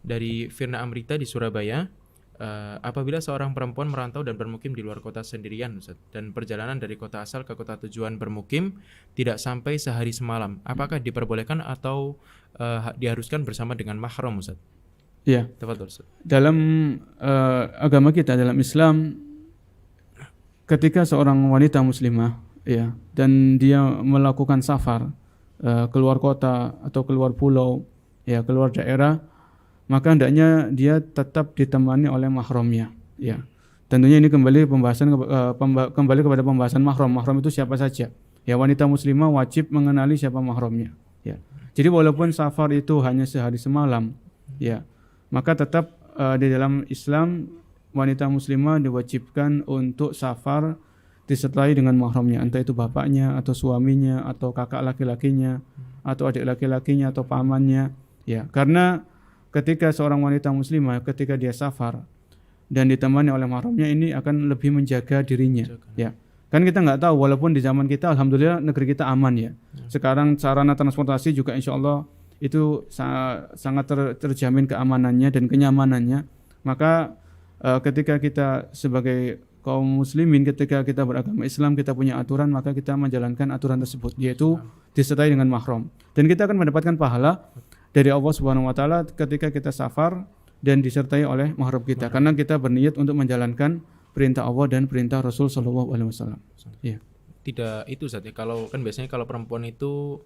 Dari Firna Amrita di Surabaya, apabila seorang perempuan merantau dan bermukim di luar kota sendirian, Ustaz, dan perjalanan dari kota asal ke kota tujuan bermukim tidak sampai sehari semalam, apakah diperbolehkan atau diharuskan bersama dengan mahram, Ustaz? Ya, Tafadhol, Ustaz. dalam agama kita, dalam Islam, ketika seorang wanita muslimah ya dan dia melakukan safar keluar kota atau keluar pulau ya keluar daerah, maka hendaknya dia tetap ditemani oleh mahramnya ya. Tentunya ini kembali kepada pembahasan mahram. Mahram itu siapa saja? Ya, wanita muslimah wajib mengenali siapa mahramnya ya. Jadi walaupun safar itu hanya sehari semalam ya, maka tetap di dalam Islam wanita muslimah diwajibkan untuk safar disertai dengan mahramnya, entah itu bapaknya atau suaminya atau kakak laki-lakinya atau adik laki-lakinya atau pamannya ya. Karena ketika seorang wanita muslimah ketika dia safar dan ditemani oleh mahramnya, ini akan lebih menjaga dirinya ya. Kan kita nggak tahu, walaupun di zaman kita alhamdulillah negeri kita aman ya. Sekarang sarana transportasi juga insya Allah itu sangat terjamin keamanannya dan kenyamanannya. Maka ketika kita sebagai kaum muslimin, ketika kita beragama Islam, kita punya aturan, maka kita menjalankan aturan tersebut, yaitu disertai dengan mahram. Dan kita akan mendapatkan pahala dari Allah Subhanahu wa taala ketika kita safar dan disertai oleh mahram kita, karena kita berniat untuk menjalankan perintah Allah dan perintah Rasul sallallahu alaihi wasallam. Ya. Tidak itu, Ustaz, ya. Kalau kan biasanya kalau perempuan itu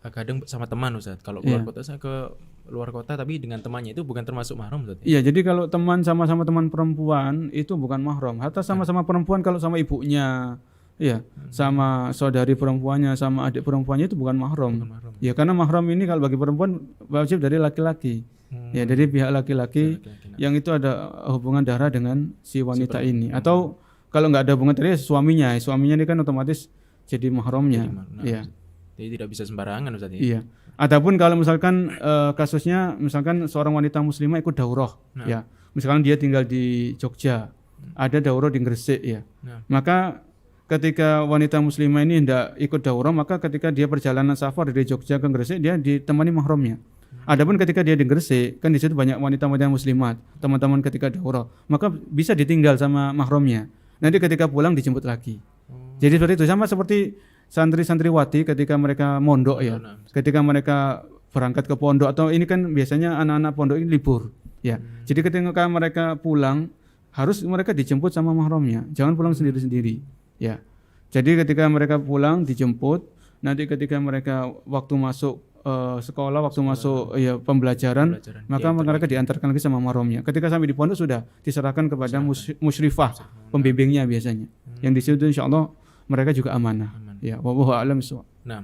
kadang sama teman, Ustaz. Kalau keluar kota, saya ke luar kota tapi dengan temannya, itu bukan termasuk mahram, Ustaz, ya? Iya, jadi kalau teman sama-sama teman perempuan itu bukan mahram. Hatta sama-sama perempuan kalau sama ibunya, iya, sama saudari perempuannya, sama adik perempuannya itu bukan mahram. Bukan mahram. Ya, karena mahram ini kalau bagi perempuan wajib dari laki-laki. Ya, dari pihak laki-laki yang itu ada hubungan darah dengan si wanita ini. Atau kalau nggak ada hubungan darah, suaminya. Suaminya ini kan otomatis jadi mahramnya. Iya. Jadi tidak bisa sembarangan, Ustaz, ya? Iya. Adapun kalau misalkan kasusnya misalkan seorang wanita muslimah ikut daurah ya. Misalkan dia tinggal di Jogja, ada daurah di Gresik ya. Maka ketika wanita muslimah ini hendak ikut daurah, maka ketika dia perjalanan safar dari Jogja ke Gresik, dia ditemani mahramnya. Adapun ketika dia di Gresik, kan di situ banyak wanita-wanita muslimat, teman-teman ketika daurah, maka bisa ditinggal sama mahramnya. Nanti ketika pulang dijemput lagi. Jadi seperti itu, sama seperti santri-santriwati ketika mereka mondok ya. Ketika mereka berangkat ke pondok, atau ini kan biasanya anak-anak pondok ini libur ya. Jadi ketika mereka pulang harus mereka dijemput sama mahramnya. Jangan pulang sendiri-sendiri ya. Jadi ketika mereka pulang dijemput, nanti ketika mereka waktu masuk sekolah, waktu masuk ya pembelajaran, maka mereka diantarkan lagi sama mahramnya. Ketika sampai di pondok sudah diserahkan kepada musyrifah, pembimbingnya biasanya. Yang di situ insyaallah mereka juga amanah. Ya, wallahu a'lam bishawab. Nah,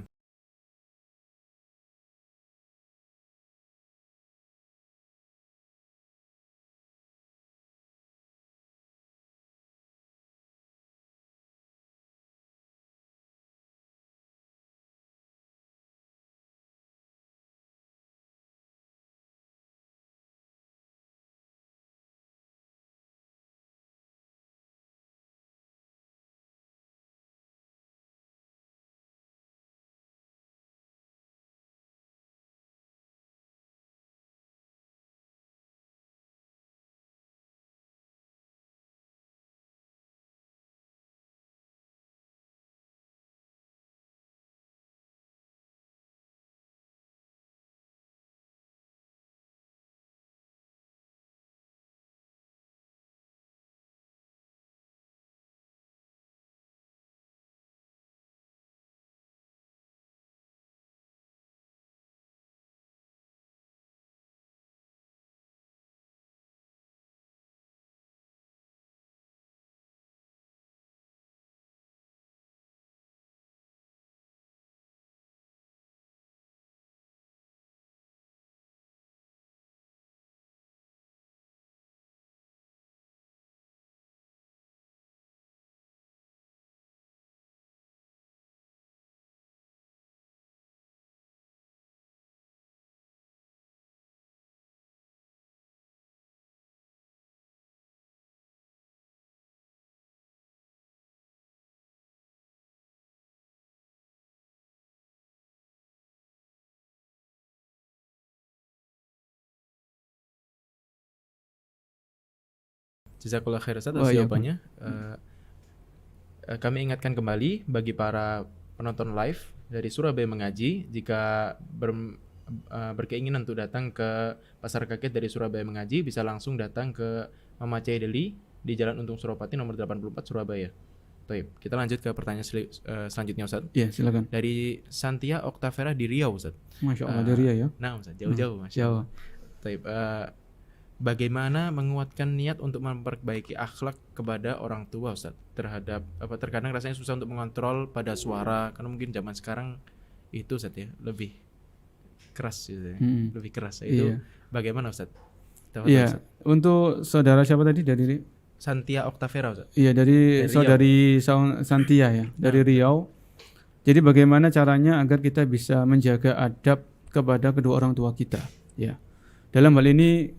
Jazakallah khair Ustaz Wa atas iyyakum. jawabannya. Kami ingatkan kembali bagi para penonton live dari Surabaya Mengaji, jika berkeinginan untuk datang ke Pasar Kaget dari Surabaya Mengaji, bisa langsung datang ke Mama Cai Deli di Jalan Untung Suropati nomor 84 Surabaya. Baik, kita lanjut ke pertanyaan selanjutnya Ustaz. Ya, silakan. Dari Santia Oktavera di Riau Ustaz. Masya Allah, dari ya. Nah Ustaz, jauh-jauh Masya Jauh. Allah. Baik, bagaimana menguatkan niat untuk memperbaiki akhlak kepada orang tua Ustaz? Terkadang rasanya susah untuk mengontrol pada suara, karena mungkin zaman sekarang itu Ustaz ya, lebih keras gitu ya. Lebih keras. Itu Iya. bagaimana Ustaz? Iya, untuk saudara siapa tadi dari Santia Oktavera Ustaz. Iya, dari Dari saudari Santia ya, dari Riau. Jadi bagaimana caranya agar kita bisa menjaga adab kepada kedua orang tua kita, ya. Dalam hal ini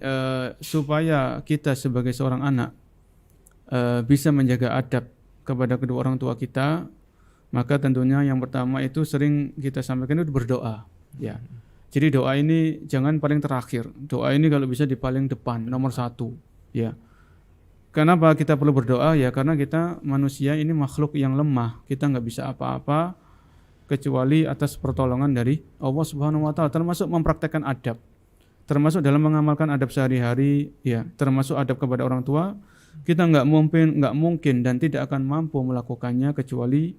supaya kita sebagai seorang anak bisa menjaga adab kepada kedua orang tua kita, maka tentunya yang pertama itu sering kita sampaikan itu berdoa, ya. Jadi doa ini jangan paling terakhir. Doa ini kalau bisa di paling depan, nomor 1, ya. Kenapa kita perlu berdoa? Ya karena kita manusia ini makhluk yang lemah. Kita nggak bisa apa-apa kecuali atas pertolongan dari Allah Subhanahu wa taala, termasuk mempraktekkan adab. Termasuk dalam mengamalkan adab sehari-hari, ya, termasuk adab kepada orang tua. Kita nggak mungkin dan tidak akan mampu melakukannya kecuali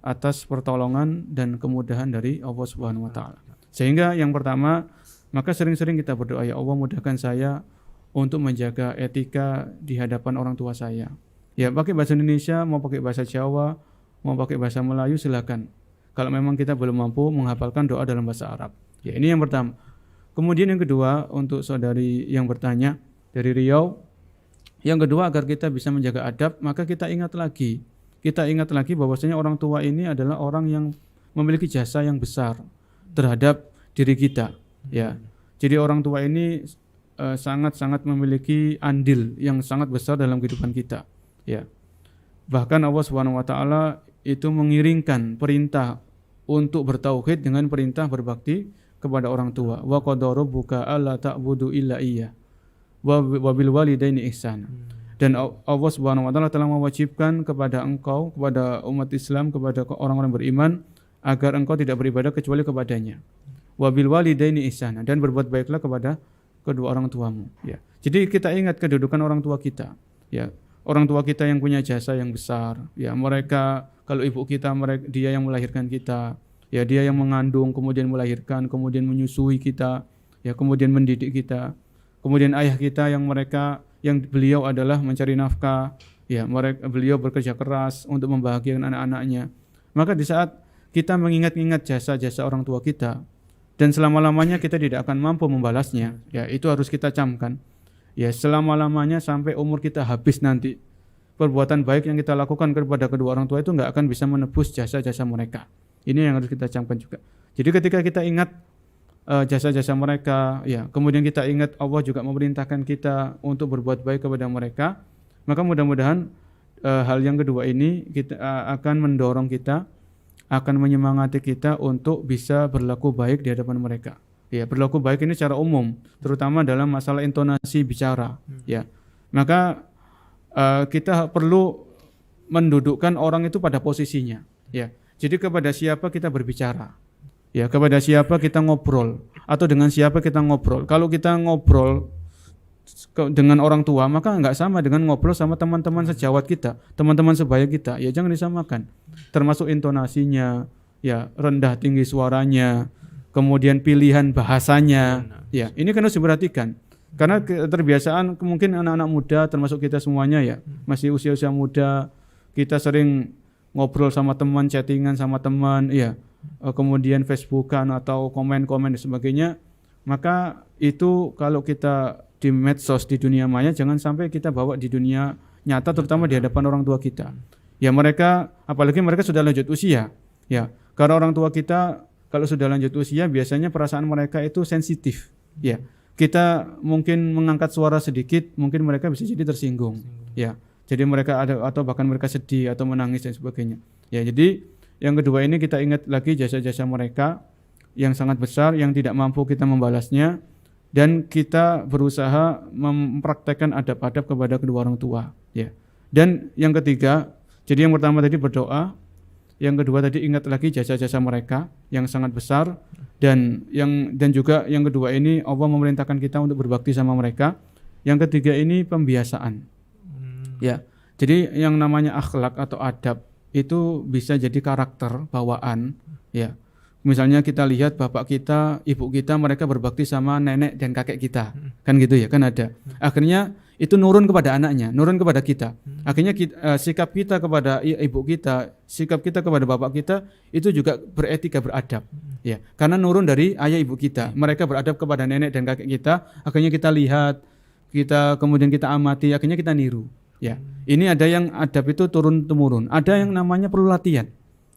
atas pertolongan dan kemudahan dari Allah Subhanahu wa taala. Sehingga yang pertama, maka sering-sering kita berdoa, ya Allah mudahkan saya untuk menjaga etika di hadapan orang tua saya. Ya, pakai bahasa Indonesia, mau pakai bahasa Jawa, mau pakai bahasa Melayu, silakan. Kalau memang kita belum mampu menghafalkan doa dalam bahasa Arab. Ya, ini yang pertama. Kemudian yang kedua, untuk saudari yang bertanya dari Riau, yang kedua agar kita bisa menjaga adab, maka kita ingat lagi bahwasanya orang tua ini adalah orang yang memiliki jasa yang besar terhadap diri kita, ya. Jadi orang tua ini sangat-sangat memiliki andil yang sangat besar dalam kehidupan kita, ya. Bahkan Allah Subhanahu wa taala itu mengiringkan perintah untuk bertauhid dengan perintah berbakti kepada orang tua. Wa qadara rabbuka alla ta'budu illa iyyah wa bil walidaini ihsana. Dan Allah Subhanahu wa taala telah mewajibkan kepada engkau, kepada umat Islam, kepada orang-orang beriman agar engkau tidak beribadah kecuali kepadanya. Wa bil walidaini ihsana, dan berbuat baiklah kepada kedua orang tuamu, ya. Jadi kita ingat kedudukan orang tua kita, ya. Orang tua kita yang punya jasa yang besar, ya. Mereka, kalau ibu kita, dia yang melahirkan kita, ya, dia yang mengandung, kemudian melahirkan, kemudian menyusui kita, ya, kemudian mendidik kita. Kemudian ayah kita yang beliau adalah mencari nafkah, ya, beliau bekerja keras untuk membahagiakan anak-anaknya. Maka di saat kita mengingat-ingat jasa-jasa orang tua kita, dan selama-lamanya kita tidak akan mampu membalasnya, ya, itu harus kita camkan, ya, selama-lamanya sampai umur kita habis nanti, perbuatan baik yang kita lakukan kepada kedua orang tua itu nggak akan bisa menebus jasa-jasa mereka. Ini yang harus kita camkan juga. Jadi ketika kita ingat jasa-jasa mereka, ya, kemudian kita ingat Allah juga memerintahkan kita untuk berbuat baik kepada mereka, maka mudah-mudahan hal yang kedua ini kita akan mendorong kita, akan menyemangati kita untuk bisa berlaku baik di hadapan mereka. Ya, berlaku baik ini secara umum, terutama dalam masalah intonasi bicara, ya. Maka kita perlu mendudukkan orang itu pada posisinya, ya. Jadi kepada siapa kita berbicara, ya, kepada siapa kita ngobrol, atau dengan siapa kita ngobrol. Kalau kita ngobrol dengan orang tua, maka nggak sama dengan ngobrol sama teman-teman sejawat kita, teman-teman sebaya kita. Ya, jangan disamakan. Termasuk intonasinya, ya, rendah tinggi suaranya, kemudian pilihan bahasanya. Ya, ini kan harus diperhatikan. Karena keterbiasaan mungkin anak-anak muda, termasuk kita semuanya, ya, masih usia-usia muda, kita sering ngobrol sama teman, chattingan sama teman, ya, kemudian Facebookan atau komen-komen dan sebagainya. Maka itu kalau kita di medsos, di dunia maya, jangan sampai kita bawa di dunia nyata, terutama di hadapan orang tua kita. Ya, mereka, apalagi mereka sudah lanjut usia, ya. Karena orang tua kita kalau sudah lanjut usia biasanya perasaan mereka itu sensitif, ya. Kita mungkin mengangkat suara sedikit, mungkin mereka bisa jadi tersinggung, ya. Jadi mereka ada, atau bahkan mereka sedih atau menangis dan sebagainya. Ya, jadi yang kedua ini kita ingat lagi jasa-jasa mereka yang sangat besar, yang tidak mampu kita membalasnya, dan kita berusaha mempraktekkan adab-adab kepada kedua orang tua. Ya. Dan yang ketiga, jadi yang pertama tadi berdoa, yang kedua tadi ingat lagi jasa-jasa mereka yang sangat besar, dan juga yang kedua ini Allah memerintahkan kita untuk berbakti sama mereka. Yang ketiga ini pembiasaan. Ya. Jadi yang namanya akhlak atau adab itu bisa jadi karakter, bawaan, ya. Misalnya kita lihat bapak kita, ibu kita, mereka berbakti sama nenek dan kakek kita, kan gitu ya, kan ada. Akhirnya itu nurun kepada anaknya, nurun kepada kita. Akhirnya sikap kita kepada ibu kita, sikap kita kepada bapak kita itu juga beretika, beradab, ya. Karena nurun dari ayah ibu kita, mereka beradab kepada nenek dan kakek kita. Akhirnya kita lihat, kemudian kita amati, akhirnya kita niru, ya. Ini ada yang adab itu turun temurun, ada yang namanya perlu latihan,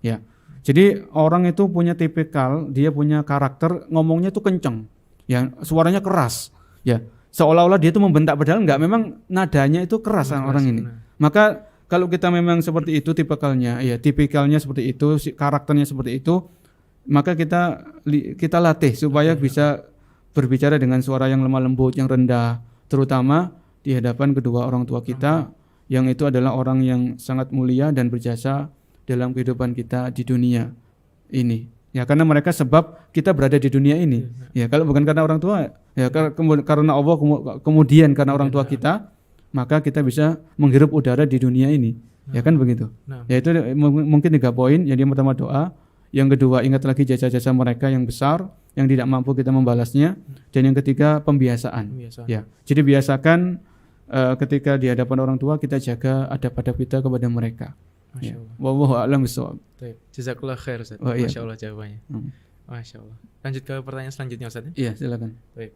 ya. Jadi orang itu punya tipikal, dia punya karakter ngomongnya itu kenceng, ya, suaranya keras, ya, seolah-olah dia itu membentak, padahal enggak, memang nadanya itu keras orang ini. Maka kalau kita memang seperti itu tipikalnya, ya, tipikalnya seperti itu, karakternya seperti itu, maka kita latih supaya bisa berbicara dengan suara yang lemah lembut, yang rendah, terutama di hadapan kedua orang tua kita, yang itu adalah orang yang sangat mulia dan berjasa dalam kehidupan kita di dunia ini, ya, karena mereka sebab kita berada di dunia ini, ya. Kalau bukan karena orang tua, ya, karena Allah, kemudian karena orang tua kita, maka kita bisa menghirup udara di dunia ini, ya, kan begitu. Ya, itu mungkin 3 poin. Yang pertama doa, yang kedua ingat lagi jasa-jasa mereka yang besar yang tidak mampu kita membalasnya, dan yang ketiga pembiasaan. Ya, jadi biasakan ketika di hadapan orang tua kita jaga adab-adab kita kepada mereka. Masya Allah. Wallahu a'lam bishawab. Jazakallah khair Ustaz. Iya. Masya Allah jawabannya. Masya Allah. Lanjut ke pertanyaan selanjutnya Ustaz. Iya, silakan. Baik.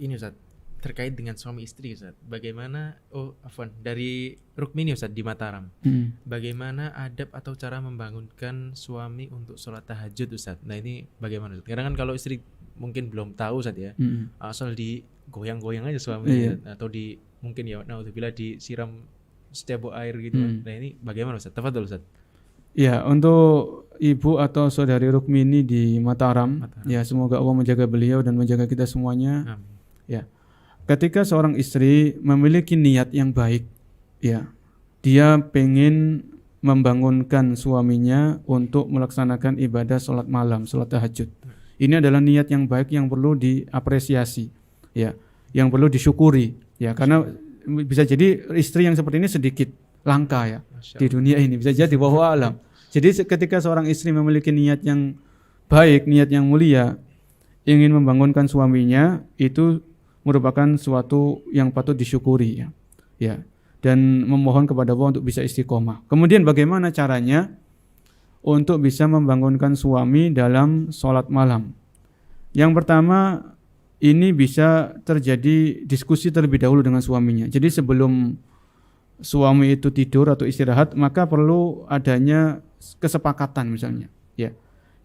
Ini Ustaz, terkait dengan suami istri Ustaz. Bagaimana dari Rukmini Ustaz di Mataram. Bagaimana adab atau cara membangunkan suami untuk sholat tahajud Ustaz? Nah, ini bagaimana Ustaz? Karena kan kalau istri mungkin belum tahu Ustaz ya. Asal digoyang-goyang aja suami, atau mungkin ya naudzubillah disiram setiap air gitu. Nah, ini bagaimana Ustaz? Tafadhol Ustaz. Ya, untuk ibu atau saudari Rukmini di Mataram, ya, semoga Allah menjaga beliau dan menjaga kita semuanya. Amin. Ya. Ketika seorang istri memiliki niat yang baik, ya, dia pengen membangunkan suaminya untuk melaksanakan ibadah sholat malam, sholat tahajud. Ini adalah niat yang baik yang perlu diapresiasi, ya, yang perlu disyukuri, ya, karena bisa jadi istri yang seperti ini sedikit langka, ya, di dunia ini, bisa jadi wallahu alam. Jadi ketika seorang istri memiliki niat yang baik, niat yang mulia, ingin membangunkan suaminya, itu merupakan suatu yang patut disyukuri, ya, ya, dan memohon kepada Allah untuk bisa istiqomah. Kemudian bagaimana caranya untuk bisa membangunkan suami dalam sholat malam? Yang pertama, ini bisa terjadi diskusi terlebih dahulu dengan suaminya. Jadi sebelum suami itu tidur atau istirahat, maka perlu adanya kesepakatan misalnya, ya.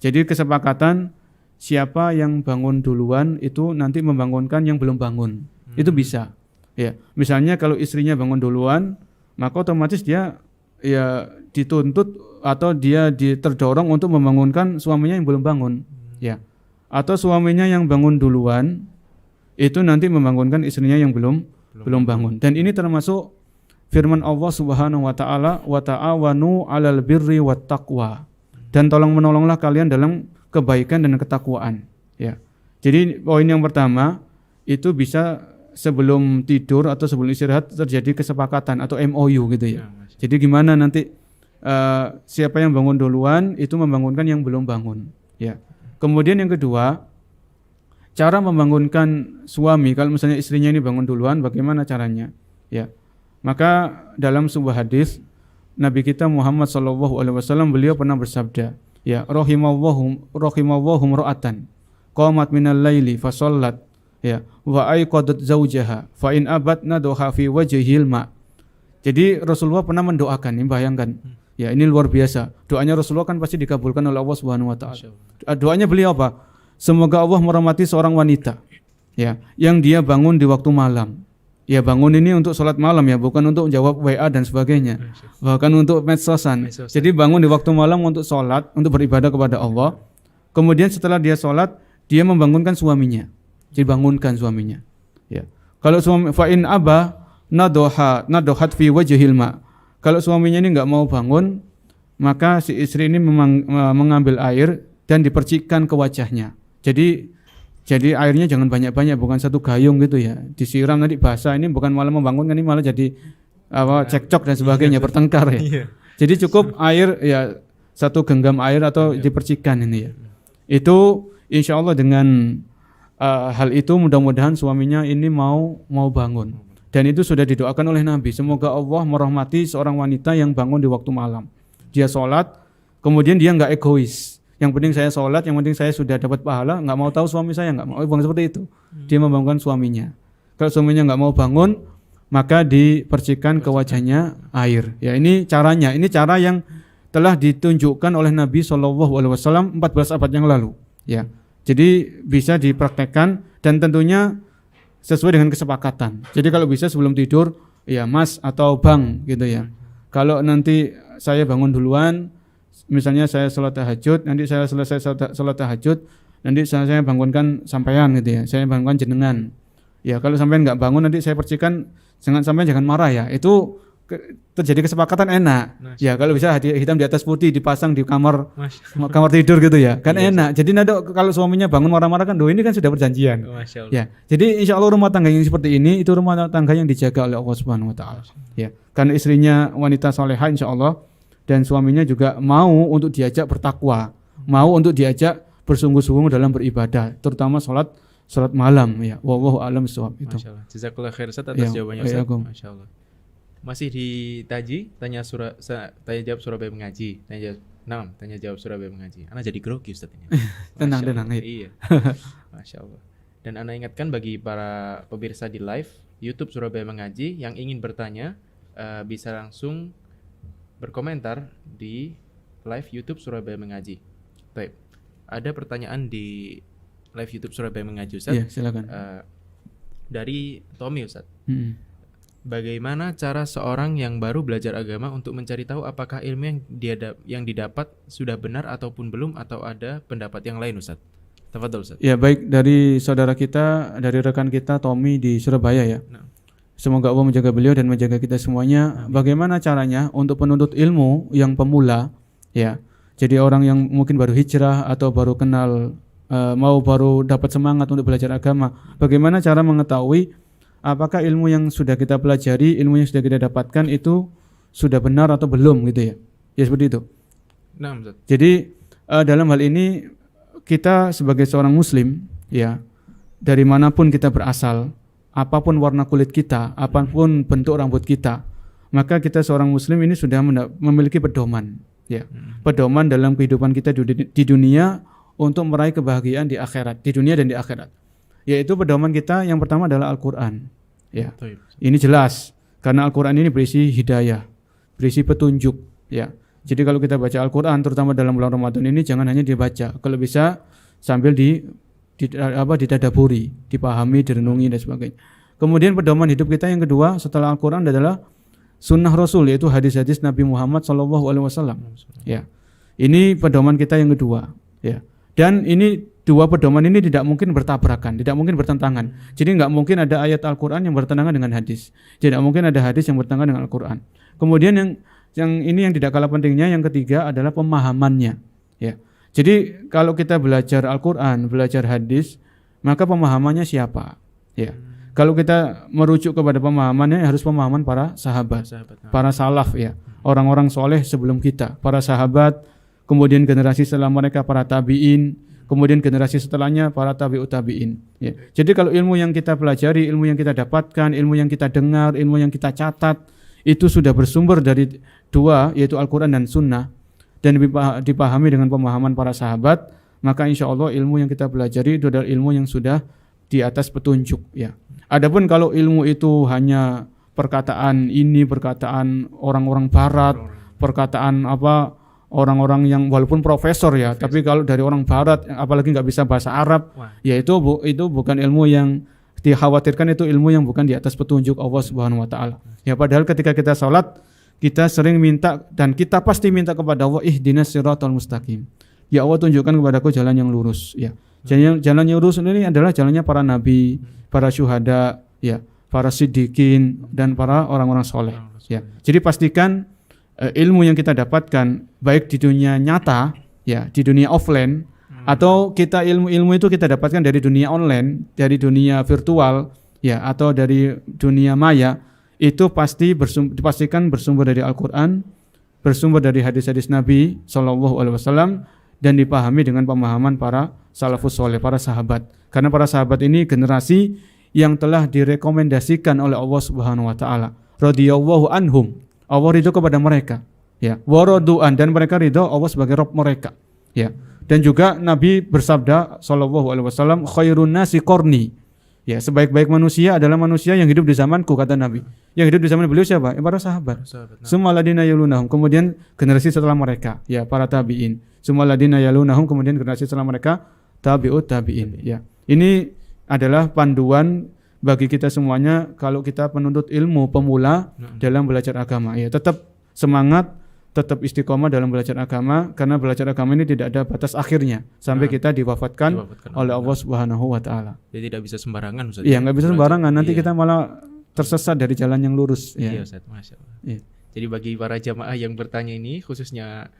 Jadi kesepakatan siapa yang bangun duluan itu nanti membangunkan yang belum bangun. Itu bisa. Ya, misalnya kalau istrinya bangun duluan, maka otomatis dia, ya, dituntut atau dia terdorong untuk membangunkan suaminya yang belum bangun, ya. Atau suaminya yang bangun duluan itu nanti membangunkan istrinya yang belum bangun. Dan ini termasuk firman Allah Subhanahu wa taala, wa ta'awanu 'alal birri wat taqwa. Dan tolong menolonglah kalian dalam kebaikan dan ketakwaan, ya. Jadi poin yang pertama itu bisa sebelum tidur atau sebelum istirahat terjadi kesepakatan atau MOU gitu, ya. Jadi gimana nanti siapa yang bangun duluan itu membangunkan yang belum bangun, ya. Kemudian yang kedua, cara membangunkan suami kalau misalnya istrinya ini bangun duluan, bagaimana caranya, ya. Maka dalam sebuah hadis Nabi kita Muhammad SAW, beliau pernah bersabda, ya, rahimallahum ra'atan qamat minal laili fa shallat, ya, wa aiqadat zaujaha fa in abat nadha fi wajhil ma. Jadi Rasulullah pernah mendoakan, ini bayangkan, ya, ini luar biasa. Doanya Rasulullah kan pasti dikabulkan oleh Allah Subhanahu wa taala. Doanya beliau apa? Semoga Allah merahmati seorang wanita, ya, yang dia bangun di waktu malam. Ya, bangun ini untuk sholat malam, ya, bukan untuk jawab WA dan sebagainya, bahkan untuk medsosan. Jadi bangun di waktu malam untuk sholat, untuk beribadah kepada Allah. Kemudian setelah dia sholat, dia membangunkan suaminya. Jadi bangunkan suaminya, ya. Kalau suami fa in aba nadohat fi wajhil ma. Kalau suaminya ini enggak mau bangun, maka si istri ini mengambil air dan dipercikkan ke wajahnya. Jadi airnya jangan banyak-banyak, bukan satu gayung gitu ya. Disiram nanti basah, ini bukan malah membangunkan, ini malah jadi cekcok dan sebagainya, bertengkar ya. Jadi cukup air ya, satu genggam air atau dipercikkan ini ya. Itu insya Allah dengan hal itu mudah-mudahan suaminya ini mau bangun. Dan itu sudah didoakan oleh Nabi. Semoga Allah merahmati seorang wanita yang bangun di waktu malam. Dia sholat, kemudian dia nggak egois. Yang penting saya sholat, yang penting saya sudah dapat pahala. Nggak mau tahu suami saya, nggak mau bangun seperti itu. Dia membangunkan suaminya. Kalau suaminya nggak mau bangun, maka dipercikan ke wajahnya air. Ya ini caranya. Ini cara yang telah ditunjukkan oleh Nabi SAW 14 abad yang lalu. Ya. Jadi bisa dipraktekkan dan tentunya sesuai dengan kesepakatan. Jadi kalau bisa sebelum tidur, ya Mas atau Bang gitu ya. Kalau nanti saya bangun duluan, misalnya saya sholat tahajud, nanti saya selesai sholat tahajud, nanti saya bangunkan sampean gitu ya. Saya bangunkan jenengan. Ya kalau sampean nggak bangun nanti saya percikan, jangan marah ya. Itu terjadi kesepakatan enak. Ya kalau bisa hitam di atas putih dipasang di kamar tidur gitu ya. Kan enak. Jadi nanti kalau suaminya bangun marah-marah kan, ini kan sudah perjanjian. Ya. Jadi insya Allah rumah tangga yang seperti ini itu rumah tangga yang dijaga oleh Allah Subhanahu Wa Taala. Ya. Karena istrinya wanita salehah insya Allah dan suaminya juga mau untuk diajak bertakwa, mau untuk diajak bersungguh-sungguh dalam beribadah, terutama sholat malam ya. Wallahu a'lam bishawab itu. Masyaallah. Jazakallahu khair Ustaz atas jawabannya Ustaz. Masyaallah. Masih di Taji, tanya jawab Surabaya Mengaji. Tanya jawab Surabaya Mengaji. Ana jadi grogi Ustaz ini. Tenang. Iya. Masya Allah. Dan Ana ingatkan bagi para pemirsa di live YouTube Surabaya Mengaji yang ingin bertanya bisa langsung berkomentar di live YouTube Surabaya Mengaji. Baik. Ada pertanyaan di live YouTube Surabaya Mengaji Ustaz. Iya, silakan. Dari Tommy Ustaz. Bagaimana cara seorang yang baru belajar agama untuk mencari tahu apakah ilmu yang didapat sudah benar ataupun belum, atau ada pendapat yang lain Ustaz? Tafadhol Ustaz. Ya baik, dari saudara kita, dari rekan kita Tommy di Surabaya ya. Semoga Allah menjaga beliau dan menjaga kita semuanya. Bagaimana caranya untuk penuntut ilmu yang pemula ya. Jadi orang yang mungkin baru hijrah atau baru kenal baru dapat semangat untuk belajar agama. Bagaimana cara mengetahui apakah ilmu yang sudah kita pelajari, ilmu yang sudah kita dapatkan itu sudah benar atau belum gitu ya. Ya seperti itu. Nah, Ustaz. Jadi dalam hal ini kita sebagai seorang muslim ya, dari manapun kita berasal, apapun warna kulit kita, apapun bentuk rambut kita, maka kita seorang muslim ini sudah memiliki pedoman ya. Pedoman dalam kehidupan kita di dunia untuk meraih kebahagiaan di akhirat, di dunia dan di akhirat. Yaitu pedoman kita yang pertama adalah Al-Quran ya. Ini jelas karena Al-Quran ini berisi hidayah, berisi petunjuk ya. Jadi kalau kita baca Al-Quran terutama dalam bulan Ramadan ini jangan hanya dibaca, kalau bisa sambil ditadaburi, dipahami, direnungi dan sebagainya. Kemudian pedoman hidup kita yang kedua setelah Al-Quran adalah sunnah Rasul, yaitu hadis-hadis Nabi Muhammad SAW ya. Ini pedoman kita yang kedua ya. Dan ini dua pedoman ini tidak mungkin bertabrakan, tidak mungkin bertentangan. Jadi nggak mungkin ada ayat Al-Quran yang bertentangan dengan hadis. Tidak mungkin ada hadis yang bertentangan dengan Al-Quran. Kemudian yang ini yang tidak kalah pentingnya, yang ketiga adalah pemahamannya. Ya. Jadi kalau kita belajar Al-Quran, belajar hadis, maka pemahamannya siapa? Ya. Kalau kita merujuk kepada pemahamannya, harus pemahaman para sahabat, para salaf ya, orang-orang soleh sebelum kita, para sahabat. Kemudian generasi setelah mereka para tabi'in, kemudian generasi setelahnya para tabi'ut tabi'in ya. Jadi kalau ilmu yang kita pelajari, ilmu yang kita dapatkan, ilmu yang kita dengar, ilmu yang kita catat itu sudah bersumber dari dua, yaitu Al-Quran dan Sunnah, dan dipahami dengan pemahaman para sahabat, maka insya Allah ilmu yang kita pelajari itu adalah ilmu yang sudah di atas petunjuk ya. Adapun kalau ilmu itu hanya perkataan ini, perkataan orang-orang barat, perkataan orang-orang yang walaupun profesor ya, tapi kalau dari orang barat apalagi nggak bisa bahasa Arab, ya itu bukan ilmu yang dikhawatirkan, itu ilmu yang bukan di atas petunjuk Allah Subhanahu Wa Taala. Ya padahal ketika kita sholat kita sering minta dan kita pasti minta kepada Allah, ihdinas siratal mustaqim. Ya Allah tunjukkan kepadaku jalan yang lurus. Ya jalan yang lurus ini adalah jalannya para nabi, para syuhada, ya para siddiqin dan para orang-orang soleh. Orang Ya. Jadi pastikan ilmu yang kita dapatkan baik di dunia nyata, ya, di dunia offline, atau kita ilmu-ilmu itu kita dapatkan dari dunia online, dari dunia virtual, ya, atau dari dunia maya, itu dipastikan bersumber dari Al-Quran, bersumber dari hadis-hadis Nabi SAW, dan dipahami dengan pemahaman para salafus soleh, para sahabat. Karena para sahabat ini generasi yang telah direkomendasikan oleh Allah Subhanahu Wa Taala. Radhiyallahu anhum. Allah ridho kepada mereka. Ya, waradu'an, dan mereka ridho Allah sebagai Rabb mereka. Ya. Dan juga Nabi bersabda sallallahu alaihi wasallam, khairun nasi qarni. Ya, sebaik-baik manusia adalah manusia yang hidup di zamanku, kata Nabi. Yang hidup di zaman beliau siapa? Para sahabat. Summa ladina yalunahum, kemudian generasi setelah mereka, ya, para tabi'in. Summa ladina yalunahum, kemudian generasi setelah mereka tabi'ut tabi'in. Ya. Ini adalah panduan bagi kita semuanya kalau kita penuntut ilmu pemula dalam belajar agama. Ya, tetap semangat, tetap istiqomah dalam belajar agama, karena belajar agama ini tidak ada batas akhirnya sampai kita diwafatkan oleh Allah Subhanahu Wa Taala. Jadi tidak bisa sembarangan, Ustaz. Iya, nggak bisa sembarangan. Nanti kita malah tersesat dari jalan yang lurus. Ya. Iya, Ustaz, Masya Allah. Iya. Jadi bagi para jamaah yang bertanya ini, khususnya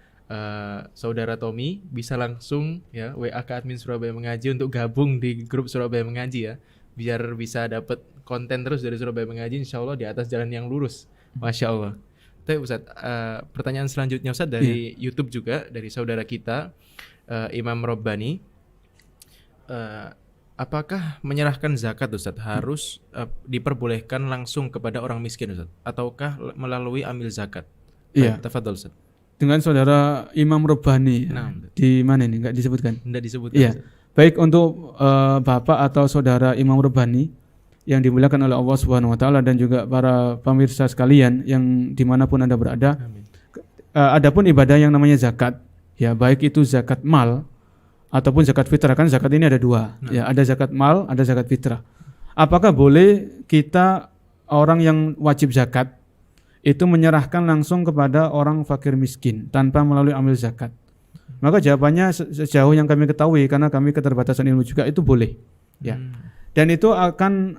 saudara Tommy, bisa langsung ya WA ke admin Surabaya Mengaji untuk gabung di grup Surabaya Mengaji ya, biar bisa dapat konten terus dari Surabaya Mengaji, insya Allah di atas jalan yang lurus. Masya Allah. Tapi Ustaz, pertanyaan selanjutnya Ustaz dari YouTube juga, dari saudara kita Imam Robbani, apakah menyerahkan zakat Ustaz harus diperbolehkan langsung kepada orang miskin Ustaz, ataukah melalui amil zakat? Iya. Tafadhol Ustaz. Dengan saudara Imam Robbani, di mana ini? Nggak disebutkan? Nggak disebutkan. Iya. Ustaz. Baik, untuk bapak atau saudara Imam Robbani yang dimuliakan oleh Allah Subhanahu Wa Taala, dan juga para pemirsa sekalian yang dimanapun Anda berada. Adapun ibadah yang namanya zakat, ya, baik itu zakat mal ataupun zakat fitrah, kan zakat ini ada dua, ya, ada zakat mal, ada zakat fitrah. Apakah boleh kita orang yang wajib zakat itu menyerahkan langsung kepada orang fakir miskin tanpa melalui amil zakat? Maka jawabannya sejauh yang kami ketahui, karena kami keterbatasan ilmu juga, itu boleh, ya. Dan itu akan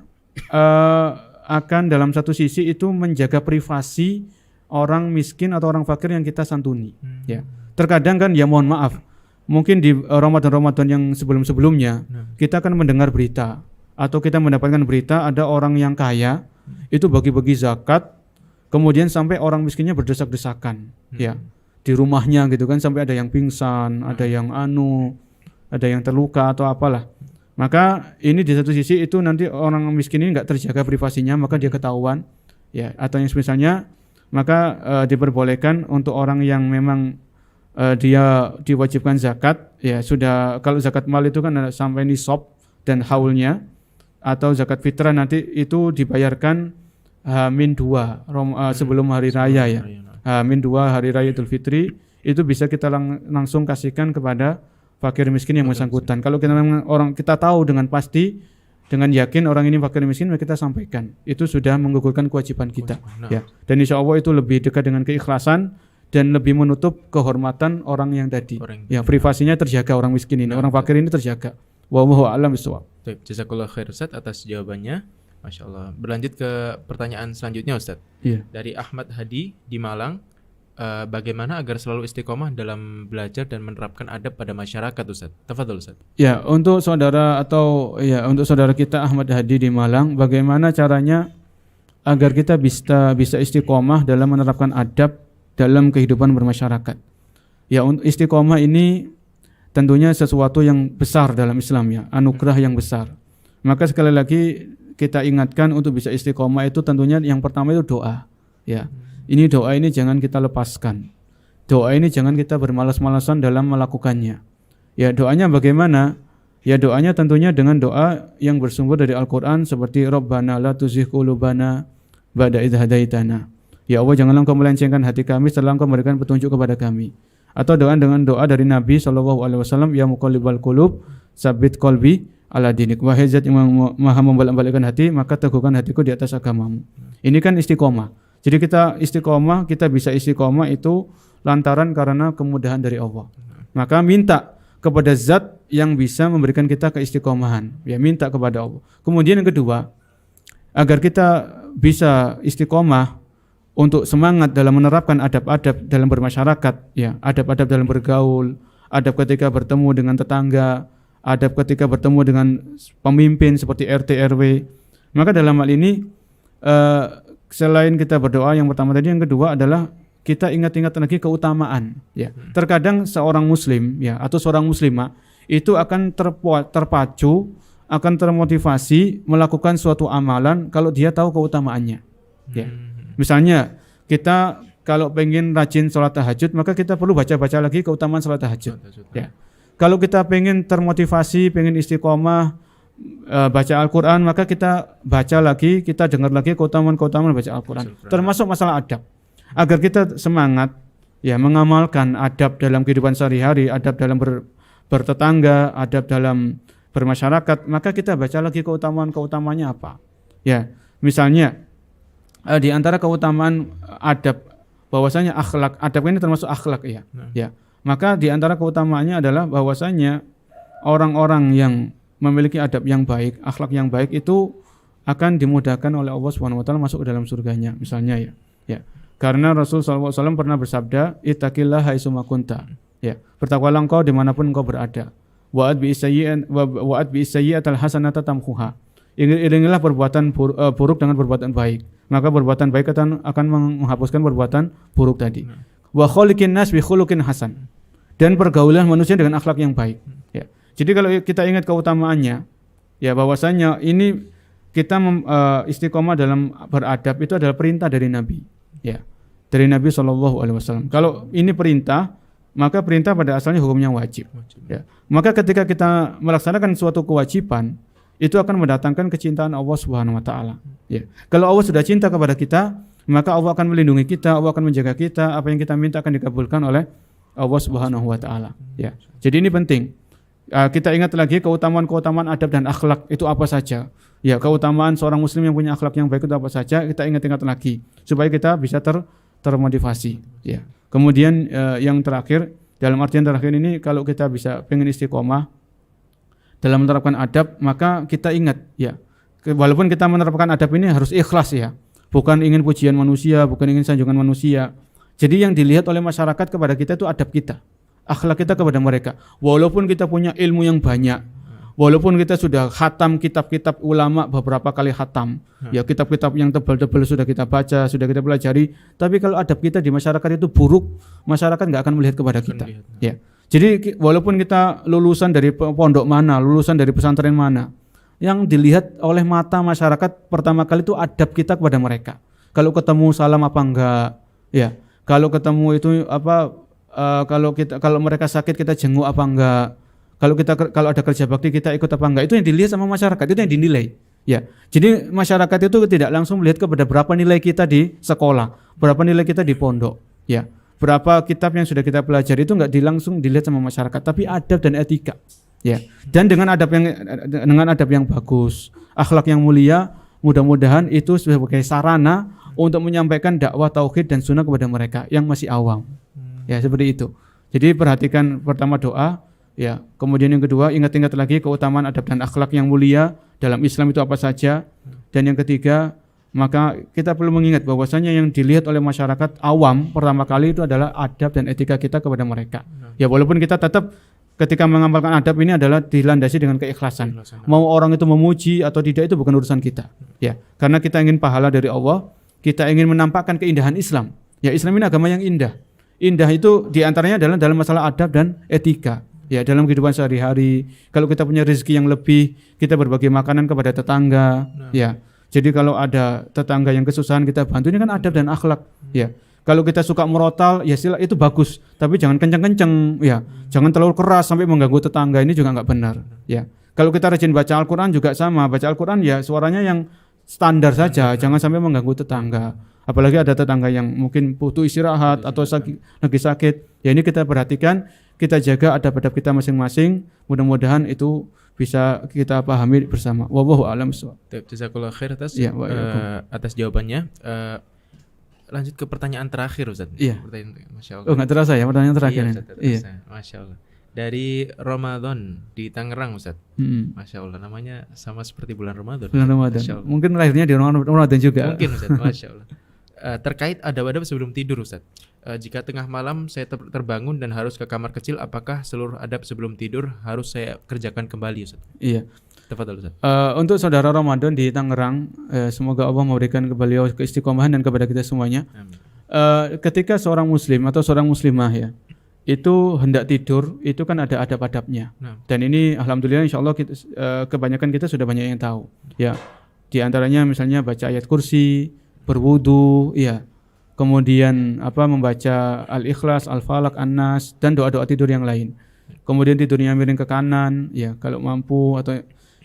dalam satu sisi itu menjaga privasi orang miskin atau orang fakir yang kita santuni. Ya. Terkadang kan, ya mohon maaf, mungkin di Ramadan-Ramadan yang sebelum-sebelumnya kita akan mendengar berita atau kita mendapatkan berita ada orang yang kaya itu bagi-bagi zakat, kemudian sampai orang miskinnya berdesak-desakan, ya, di rumahnya gitu kan, sampai ada yang pingsan, ada yang ada yang terluka atau apalah. Maka ini di satu sisi itu nanti orang miskin ini nggak terjaga privasinya, maka dia ketahuan, ya, atau yang misalnya, maka diperbolehkan untuk orang yang memang dia diwajibkan zakat, ya sudah, kalau zakat mal itu kan ada sampai nisab dan haulnya, atau zakat fitrah nanti itu dibayarkan H-2 sebelum hari raya, ya, H-2 hari raya Idul Fitri, itu bisa kita langsung kasihkan kepada fakir miskin yang bersangkutan. Kalau kita memang kita tahu dengan pasti, dengan yakin orang ini fakir miskin, maka kita sampaikan. Itu sudah menggugurkan kewajiban kita. Ya. Dan insya Allah itu lebih dekat dengan keikhlasan dan lebih menutup kehormatan orang yang tadi. Ya, privasinya terjaga orang miskin ini, orang fakir ini terjaga. Wallahu a'lam bishawab. Baik, jazakallahu khair Ustaz atas jawabannya. Masya Allah. Berlanjut ke pertanyaan selanjutnya Ustaz. Iya. Dari Ahmad Hadi di Malang. Bagaimana agar selalu istiqomah dalam belajar dan menerapkan adab pada masyarakat Ustaz? Tafadhol Ustaz. Ya, untuk saudara kita Ahmad Hadi di Malang, bagaimana caranya agar kita bisa istiqomah dalam menerapkan adab dalam kehidupan bermasyarakat? Ya, untuk istiqomah ini tentunya sesuatu yang besar dalam Islam, ya, anugerah yang besar. Maka sekali lagi kita ingatkan, untuk bisa istiqomah itu tentunya yang pertama itu doa, ya. Ini doa ini jangan kita lepaskan. Doa ini jangan kita bermalas-malasan dalam melakukannya. Ya, doanya bagaimana? Ya, doanya tentunya dengan doa yang bersumber dari Al-Quran, seperti Rabbana la tuzigh qulubana ba'da idh hadaitana. Ya Allah, janganlah Engkau melencengkan hati kami setelah Engkau memberikan petunjuk kepada kami. Atau dengan doa dari Nabi SAW, ya muqallibal qulub tsabbit qalbi ala dinik. Wahai zat yang maha membolak-balikkan hati, maka teguhkan hatiku di atas agamamu. Ini kan istiqomah. Jadi kita istiqomah, kita bisa istiqomah itu lantaran karena kemudahan dari Allah. Maka minta kepada zat yang bisa memberikan kita keistiqomahan. Ya, minta kepada Allah. Kemudian yang kedua, agar kita bisa istiqomah untuk semangat dalam menerapkan adab-adab dalam bermasyarakat, ya, adab-adab dalam bergaul, adab ketika bertemu dengan tetangga, adab ketika bertemu dengan pemimpin seperti RT RW. Maka dalam hal ini selain kita berdoa yang pertama tadi, yang kedua adalah kita ingat-ingat lagi keutamaan, ya. Terkadang seorang muslim, ya, atau seorang muslimah itu akan terpacu, akan termotivasi melakukan suatu amalan kalau dia tahu keutamaannya, ya. Misalnya kita kalau pengen rajin sholat tahajud, maka kita perlu baca-baca lagi keutamaan sholat tahajud, ya. Kalau kita pengen termotivasi, pengen istiqomah baca Al-Quran, maka kita baca lagi, kita dengar lagi keutamaan-keutamaan baca Al-Quran, termasuk masalah adab, agar kita semangat, ya, mengamalkan adab dalam kehidupan sehari-hari, adab dalam bertetangga, adab dalam bermasyarakat. Maka kita baca lagi keutamaan-keutamanya apa, ya. Misalnya di antara keutamaan adab bahwasanya akhlak, adab ini termasuk akhlak, ya. Ya. Maka di antara keutamaannya adalah bahwasanya orang-orang yang memiliki adab yang baik, akhlak yang baik itu akan dimudahkan oleh Allah Subhanahu wa taala masuk ke dalam surganya, misalnya, ya. Ya. Karena Rasul SAW pernah bersabda, ittaqillaha haitsuma kunta. Ya, bertakwalah engkau dimanapun engkau berada. Wa'ad bi sayyi'atal hasanata tamhuha. Iringilah perbuatan buruk dengan perbuatan baik, maka perbuatan baik akan menghapuskan perbuatan buruk tadi. Wa khaliqin nas bi khuluqin hasan. Dan pergaulan manusia dengan akhlak yang baik, ya. Jadi kalau kita ingat keutamaannya, ya, bahwasanya ini kita istiqomah dalam beradab itu adalah perintah dari Nabi, ya, dari Nabi SAW. Kalau ini perintah, maka perintah pada asalnya hukumnya wajib, ya. Maka ketika kita melaksanakan suatu kewajiban, itu akan mendatangkan kecintaan Allah Subhanahu wa taala, ya. Kalau Allah sudah cinta kepada kita, maka Allah akan melindungi kita, Allah akan menjaga kita, apa yang kita minta akan dikabulkan oleh Allah Subhanahu wa taala, ya. Jadi ini penting. Kita ingat lagi keutamaan-keutamaan adab dan akhlak itu apa saja, ya. Keutamaan seorang muslim yang punya akhlak yang baik itu apa saja, kita ingat-ingat lagi supaya kita bisa termotivasi, ya. Kemudian yang terakhir, dalam artian terakhir ini, kalau kita bisa pengen istiqomah dalam menerapkan adab, maka kita ingat, ya, walaupun kita menerapkan adab ini harus ikhlas, ya, bukan ingin pujian manusia, bukan ingin sanjungan manusia. Jadi yang dilihat oleh masyarakat kepada kita itu adab kita, akhlak kita kepada mereka. Walaupun kita punya ilmu yang banyak, walaupun kita sudah khatam kitab-kitab ulama beberapa kali khatam, ya, kitab-kitab yang tebal-tebal sudah kita baca, sudah kita pelajari, tapi kalau adab kita di masyarakat itu buruk, masyarakat nggak akan melihat kepada kita, ya. Jadi walaupun kita lulusan dari pondok mana, lulusan dari pesantren mana, yang dilihat oleh mata masyarakat pertama kali itu adab kita kepada mereka. Kalau ketemu salam apa enggak, ya. Kalau ketemu itu apa, kalau mereka sakit kita jenguk apa enggak. Kalau ada kerja bakti kita ikut apa enggak. Itu yang dilihat sama masyarakat, itu yang dinilai, ya. Jadi masyarakat itu tidak langsung melihat kepada berapa nilai kita di sekolah, berapa nilai kita di pondok, ya. Berapa kitab yang sudah kita pelajari itu enggak langsung dilihat sama masyarakat, tapi adab dan etika, ya. Dan dengan adab yang bagus, akhlak yang mulia, mudah-mudahan itu sebagai sarana untuk menyampaikan dakwah tauhid dan sunnah kepada mereka yang masih awam, ya, seperti itu. Jadi perhatikan pertama doa, ya. Kemudian yang kedua, ingat-ingat lagi keutamaan adab dan akhlak yang mulia dalam Islam itu apa saja. Dan yang ketiga, maka kita perlu mengingat bahwasanya yang dilihat oleh masyarakat awam pertama kali itu adalah adab dan etika kita kepada mereka. Ya, walaupun kita tetap ketika mengamalkan adab ini adalah dilandasi dengan keikhlasan. Mau orang itu memuji atau tidak itu bukan urusan kita, ya. Karena kita ingin pahala dari Allah, kita ingin menampakkan keindahan Islam. Ya, Islam ini agama yang indah. Indah itu diantaranya adalah dalam masalah adab dan etika, ya, dalam kehidupan sehari-hari. Kalau kita punya rezeki yang lebih, kita berbagi makanan kepada tetangga, ya. Jadi kalau ada tetangga yang kesusahan kita bantu, ini kan adab dan akhlak, ya. Kalau kita suka merotal, ya sila itu bagus, tapi jangan kenceng-kenceng, ya. Jangan terlalu keras sampai mengganggu tetangga, ini juga nggak benar, ya. Kalau kita rajin baca Al-Quran juga sama, baca Al-Quran ya suaranya yang standar saja, jangan sampai mengganggu tetangga. Apalagi ada tetangga yang mungkin butuh istirahat atau lagi sakit, ya ini kita perhatikan, kita jaga adab-adab kita masing-masing. Mudah-mudahan itu bisa kita pahami bersama. Wallahu a'lam bishawab. Jazakallahu khair atas Ya, atas jawabannya. Lanjut ke pertanyaan terakhir, Ustaz. Iya. Masya Allah. Oh, nggak terasa ya pertanyaan terakhir. Iya, Ustaz, Iya. Masya Allah. Dari Ramadan di Tangerang Ustaz. Mm-mm. Masya Allah, namanya sama seperti bulan Ramadan. Bulan Ramadan. Masya Allah. Mungkin lahirnya di Ramadan juga. Mungkin Ustaz, Masya Allah. Terkait adab-adab sebelum tidur Ustaz. Jika tengah malam saya terbangun dan harus ke kamar kecil, apakah seluruh adab sebelum tidur harus saya kerjakan kembali Ustaz? Iya. Tafadhol Ustaz. Untuk saudara Ramadan di Tangerang, semoga Allah memberikan ke beliau keistiqomahan dan kepada kita semuanya. Amin. Ketika seorang muslim atau seorang muslimah ya, itu hendak tidur, itu kan ada adab-adabnya. Nah. Dan ini alhamdulillah insyaallah kita, kebanyakan kita sudah banyak yang tahu. Ya. Di antaranya misalnya baca ayat kursi, berwudu, ya. Kemudian membaca Al-Ikhlas, Al-Falaq, An-Nas dan doa-doa tidur yang lain. Kemudian tidurnya miring ke kanan, ya, kalau mampu atau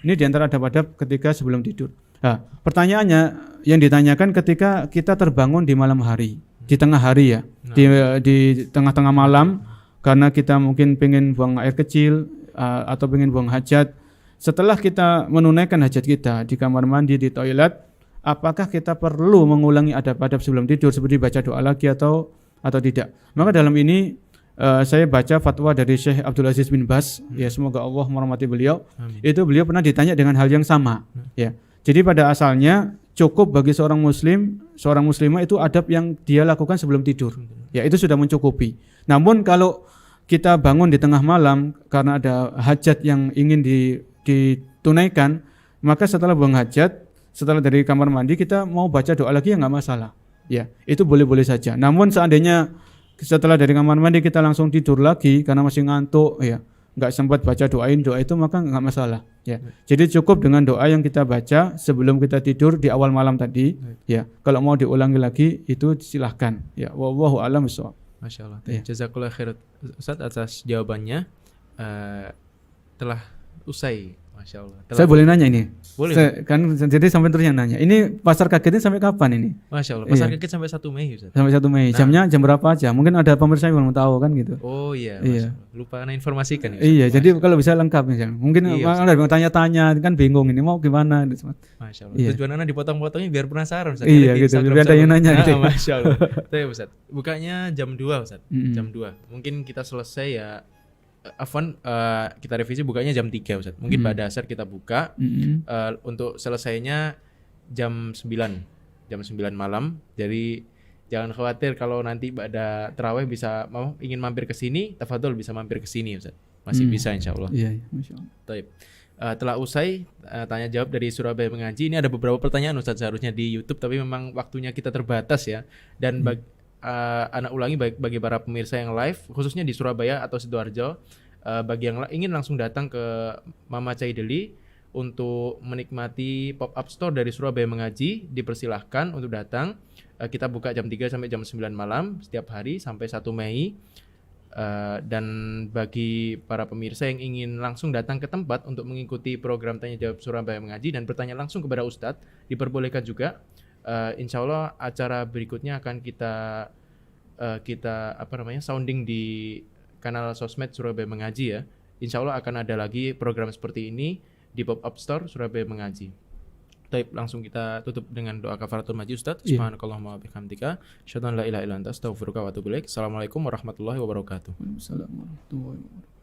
ini di antara adab-adab ketika sebelum tidur. Nah, pertanyaannya yang ditanyakan ketika kita terbangun di malam hari, di tengah hari ya, di tengah-tengah malam karena kita mungkin pengen buang air kecil atau pengen buang hajat. Setelah kita menunaikan hajat kita di kamar mandi, di toilet, apakah kita perlu mengulangi adab-adab sebelum tidur seperti baca doa lagi atau tidak? Maka dalam ini saya baca fatwa dari Syekh Abdul Aziz bin Baz, ya semoga Allah merahmati beliau. Amin. Itu beliau pernah ditanya dengan hal yang sama, ya. Jadi pada asalnya cukup bagi seorang muslim, seorang muslimah itu adab yang dia lakukan sebelum tidur. Ya, itu sudah mencukupi. Namun kalau kita bangun di tengah malam karena ada hajat yang ingin ditunaikan, maka setelah buang hajat, setelah dari kamar mandi kita mau baca doa lagi ya nggak masalah. Ya, itu boleh-boleh saja. Namun seandainya setelah dari kamar mandi kita langsung tidur lagi karena masih ngantuk, ya nggak sempat baca doa itu, maka nggak masalah. Ya, jadi cukup dengan doa yang kita baca sebelum kita tidur di awal malam tadi. Ya, kalau mau diulangi lagi itu silahkan. Ya, wallahu a'lam bishawab. Masya Allah. Ya. Jazakallah khair Ustaz atas jawabannya. Telah usai. Masya Allah. Saya boleh nanya ini? Boleh. Jadi sampai terus yang nanya. Ini pasar kagetnya sampai kapan ini? Masya Allah. Pasar Iya. kaget sampai 1 Mei Ustaz. Sampai 1 Mei. Jamnya jam berapa aja? Mungkin ada pemirsa yang belum tahu kan gitu. Oh iya. Iya. Masya Allah. Lupa informasikan. Ya, Ustaz. Iya, Masya jadi kalau bisa lengkap misalnya. Mungkin Iya, ada yang tanya-tanya kan bingung ini mau gimana gitu. Masya Allah. Iya. Tujuan anak dipotong-potongnya biar penasaran Ustaz. Iya, Jadi di gitu. Instagram Biar ada yang saya- nanya gitu. Masya Allah. Tapi Ustaz, bukanya jam 2 Ustaz. Jam 2. Mungkin kita selesai ya. Afwan, kita revisi bukanya jam 3 Ustaz. Mungkin pada asar kita buka. Untuk selesainya jam 9 malam. Jadi jangan khawatir kalau nanti pada tarawih ingin mampir ke sini, tafadhol bisa mampir ke sini Ustaz. Masih bisa insyaallah. Iya, Masya Allah. Taib. Telah usai tanya jawab dari Surabaya Mengaji. Ini ada beberapa pertanyaan Ustaz seharusnya di YouTube, tapi memang waktunya kita terbatas ya. Dan anak ulangi bagi para pemirsa yang live, khususnya di Surabaya atau Sidoarjo, bagi yang ingin langsung datang ke Mama Chai Deli untuk menikmati pop-up store dari Surabaya Mengaji, dipersilahkan untuk datang. Kita buka jam 3 sampai jam 9 malam setiap hari sampai 1 Mei. Dan bagi para pemirsa yang ingin langsung datang ke tempat untuk mengikuti program Tanya Jawab Surabaya Mengaji dan bertanya langsung kepada Ustadz, diperbolehkan juga. Insya Allah acara berikutnya akan kita sounding di kanal sosmed Surabaya Mengaji ya. Insya Allah akan ada lagi program seperti ini di pop-up store Surabaya Mengaji. Baik, langsung kita tutup dengan doa kafaratul majlis Ustaz. Subhanakallahumma wa bihamdika, asyhadu an la ilaha illa anta, astaghfiruka wa atubu ilaik. Assalamualaikum warahmatullahi wabarakatuh. Waalaikumsalam warahmatullahi wabarakatuh.